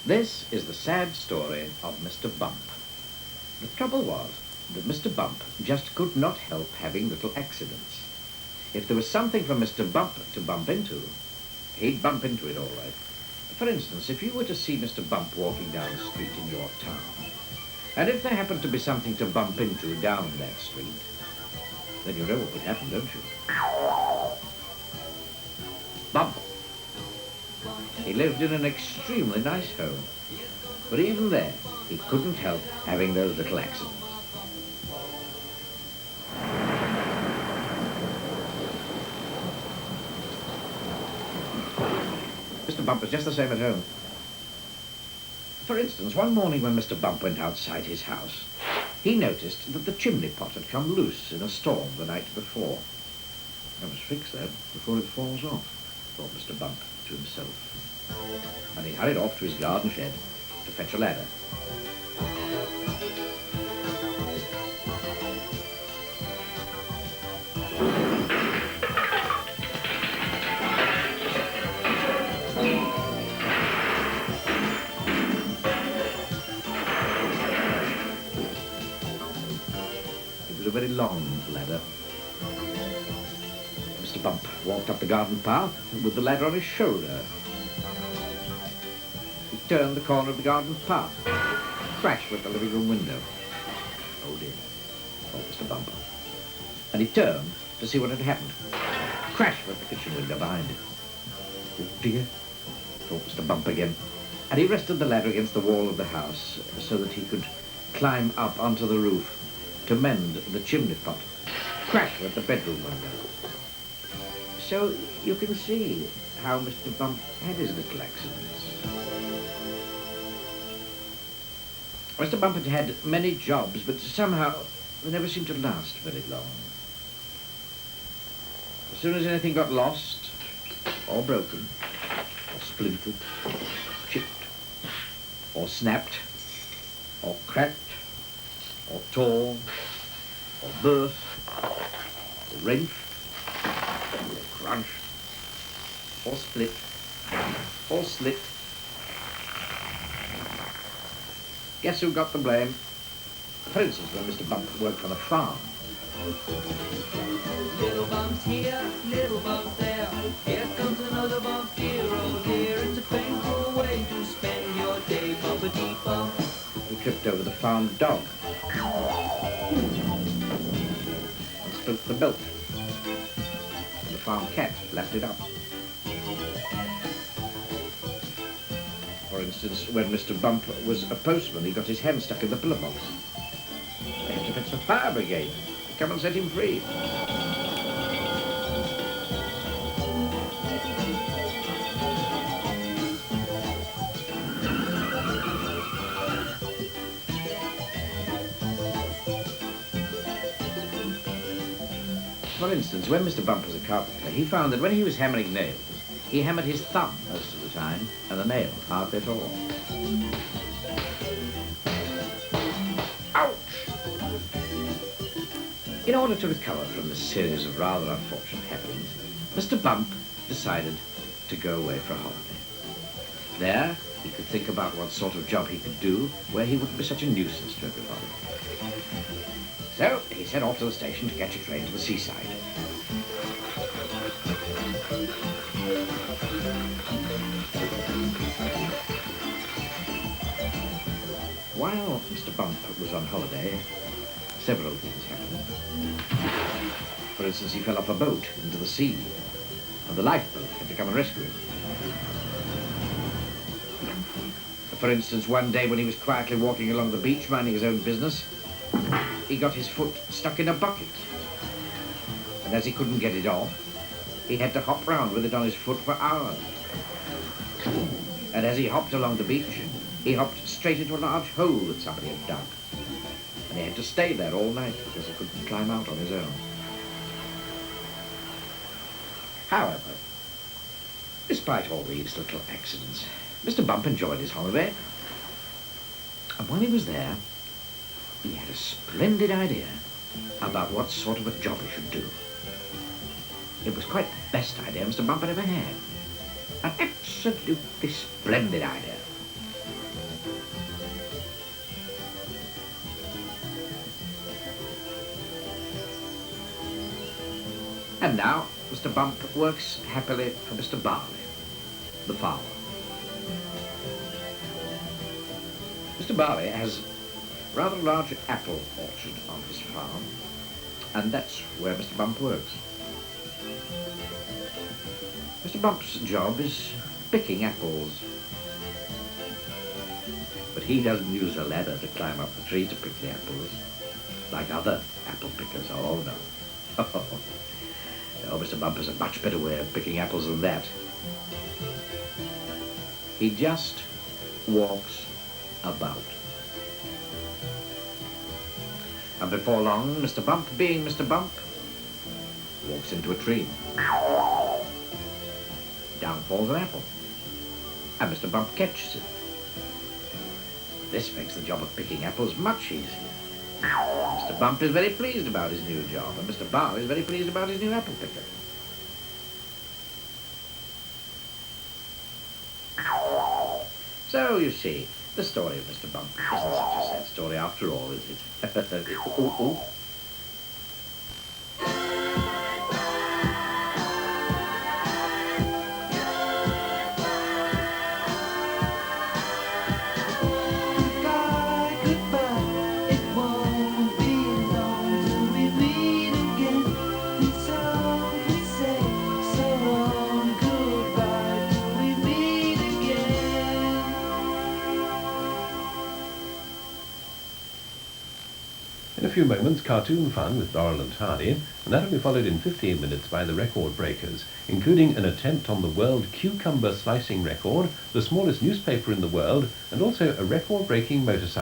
This is the sad story of Mr. Bump. The trouble was that Mr. Bump just could not help having little accidents. If there was something for Mr. Bump to bump into, he'd bump into it all right. For instance, if you were to see Mr. Bump walking down the street in your town, and if there happened to be something to bump into down that street, then you know what would happen, don't you? Bump. He lived in an extremely nice home, but even there, he couldn't help having those little accidents. Mr. Bump was just the same at home. For instance, one morning when Mr. Bump went outside his house, he noticed that the chimney pot had come loose in a storm the night before. I must fix that before it falls off, thought Mr. Bump to himself. And he hurried off to his garden shed to fetch a ladder. It was a very long ladder. Mr. Bump walked up the garden path with the ladder on his shoulder. He turned the corner of the garden path. Crash went the living room window. Oh dear, thought Mr. Bump. And he turned to see what had happened. Crash went the kitchen window behind him. Oh dear, thought Mr. Bump again. And he rested the ladder against the wall of the house so that he could climb up onto the roof to mend the chimney pot. Crash went the bedroom window. So you can see how Mr. Bump had his little accidents. Mr. Bump had had many jobs, but somehow they never seemed to last very long. As soon as anything got lost, or broken, or splintered, chipped, or snapped, or cracked, or torn, or burst, or wrenched, or crunched, or split, or slit, guess who got the blame? For instance, when Mr. Bump worked on a farm. Little bumps here, little bumps there. Here comes another bump here, oh dear. It's a painful way to spend your day, bump-a-dee-bump. He tripped over the farm dog and spilt the milk. The farm cat lapped it up. For instance, when Mr. Bump was a postman, he got his hand stuck in the pillar box. They had to fetch the fire brigade to come and set him free. For instance, when Mr. Bump was a carpenter, he found that when he was hammering nails, he hammered his thumb most of the time, and the nail hardly at all. Ouch! In order to recover from this series of rather unfortunate happenings, Mr. Bump decided to go away for a holiday. There, he could think about what sort of job he could do where he wouldn't be such a nuisance to everybody. So, he set off to the station to catch a train to the seaside. While Mr. Bump was on holiday, several things happened. For instance, he fell off a boat into the sea, and the lifeboat had to come and rescue him. For instance, one day when he was quietly walking along the beach, minding his own business, he got his foot stuck in a bucket. And as he couldn't get it off, he had to hop round with it on his foot for hours. And as he hopped along the beach, he hopped straight into a large hole that somebody had dug. And he had to stay there all night because he couldn't climb out on his own. However, despite all these little accidents, Mr. Bump enjoyed his holiday. And while he was there, he had a splendid idea about what sort of a job he should do. It was quite the best idea Mr. Bump had ever had. An absolutely splendid idea. And now Mr. Bump works happily for Mr. Barley, the farmer. Mr. Barley has a rather large apple orchard on his farm, and that's where Mr. Bump works. Mr. Bump's job is picking apples. But he doesn't use a ladder to climb up the tree to pick the apples, like other apple pickers. Oh, no. Oh, Mr. Bump has a much better way of picking apples than that. He just walks about. And before long, Mr. Bump, being Mr. Bump, walks into a tree. Down falls an apple, and Mr. Bump catches it. This makes the job of picking apples much easier. Mr. Bump is very pleased about his new job, and Mr. Barley is very pleased about his new apple picker. So, you see, the story of Mr. Bump isn't such a sad story after all, is it? Ooh, ooh. In a few moments, cartoon fun with Laurel and Hardy, and that'll be followed in 15 minutes by the record breakers, including an attempt on the world cucumber slicing record, the smallest newspaper in the world, and also a record-breaking motorcycle.